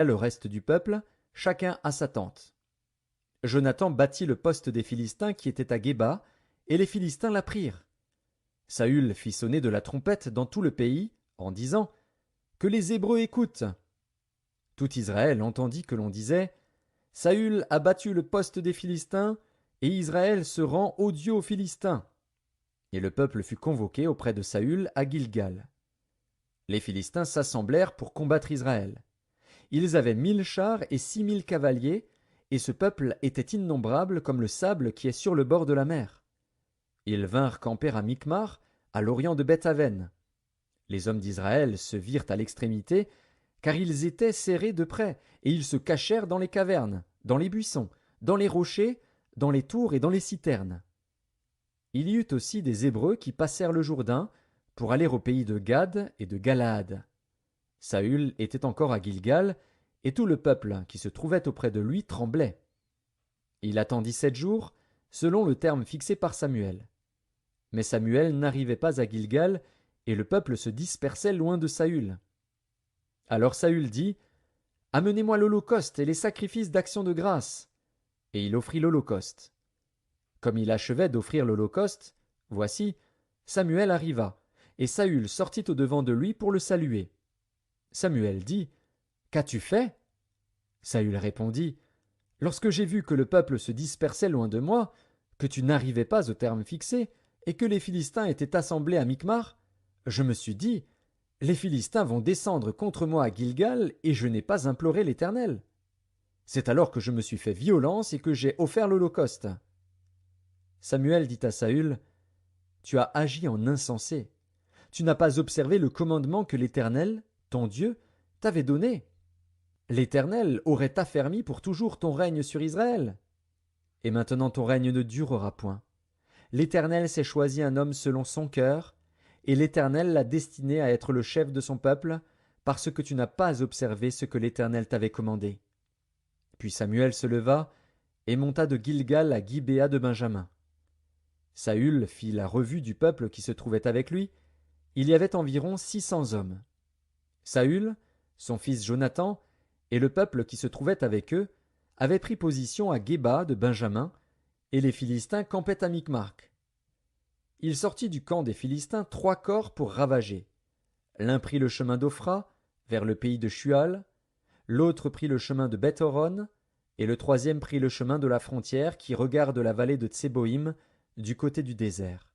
le reste du peuple, chacun à sa tente. Jonathan bâtit le poste des Philistins qui était à Géba, et les Philistins la prirent. Saül fit sonner de la trompette dans tout le pays, en disant « Que les Hébreux écoutent !» Tout Israël entendit que l'on disait « Saül a battu le poste des Philistins, et Israël se rend odieux aux Philistins. » Et le peuple fut convoqué auprès de Saül à Gilgal. Les Philistins s'assemblèrent pour combattre Israël. Ils avaient 1000 chars et 6000 cavaliers, et ce peuple était innombrable comme le sable qui est sur le bord de la mer. Ils vinrent camper à Micmar, à l'orient de Beth-Aven. Les hommes d'Israël se virent à l'extrémité, car ils étaient serrés de près, et ils se cachèrent dans les cavernes, dans les buissons, dans les rochers, dans les tours et dans les citernes. Il y eut aussi des Hébreux qui passèrent le Jourdain pour aller au pays de Gad et de Galaad. Saül était encore à Gilgal, et tout le peuple qui se trouvait auprès de lui tremblait. Il attendit 7 jours, selon le terme fixé par Samuel. Mais Samuel n'arrivait pas à Gilgal, et le peuple se dispersait loin de Saül. Alors Saül dit « Amenez-moi l'holocauste et les sacrifices d'action de grâce. » Et il offrit l'holocauste. Comme il achevait d'offrir l'holocauste, voici, Samuel arriva, et Saül sortit au-devant de lui pour le saluer. Samuel dit « Qu'as-tu fait » Saül répondit « Lorsque j'ai vu que le peuple se dispersait loin de moi, que tu n'arrivais pas au terme fixé, et que les Philistins étaient assemblés à Micmar, je me suis dit « Les Philistins vont descendre contre moi à Gilgal, et je n'ai pas imploré l'Éternel. » C'est alors que je me suis fait violence et que j'ai offert l'holocauste. Samuel dit à Saül « Tu as agi en insensé. Tu n'as pas observé le commandement que l'Éternel, ton Dieu, t'avait donné. L'Éternel aurait affermi pour toujours ton règne sur Israël. Et maintenant ton règne ne durera point. L'Éternel s'est choisi un homme selon son cœur, et l'Éternel l'a destiné à être le chef de son peuple, parce que tu n'as pas observé ce que l'Éternel t'avait commandé. » Puis Samuel se leva et monta de Gilgal à Gibéa de Benjamin. Saül fit la revue du peuple qui se trouvait avec lui. Il y avait environ 600 hommes. Saül, son fils Jonathan, et le peuple qui se trouvait avec eux avaient pris position à Géba de Benjamin, et les Philistins campaient à Micmar. Il sortit du camp des Philistins 3 corps pour ravager. L'un prit le chemin d'Ophra, vers le pays de Shual, l'autre prit le chemin de Beth-horon, et le troisième prit le chemin de la frontière qui regarde la vallée de Tseboïm, du côté du désert.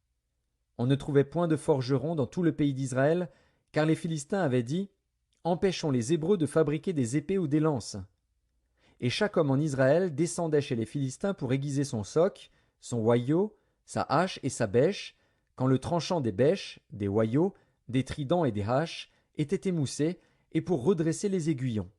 On ne trouvait point de forgerons dans tout le pays d'Israël, car les Philistins avaient dit « Empêchons les Hébreux de fabriquer des épées ou des lances. » Et chaque homme en Israël descendait chez les Philistins pour aiguiser son soc, son hoyau, sa hache et sa bêche, quand le tranchant des bêches, des hoyaux, des tridents et des haches était émoussé, et pour redresser les aiguillons.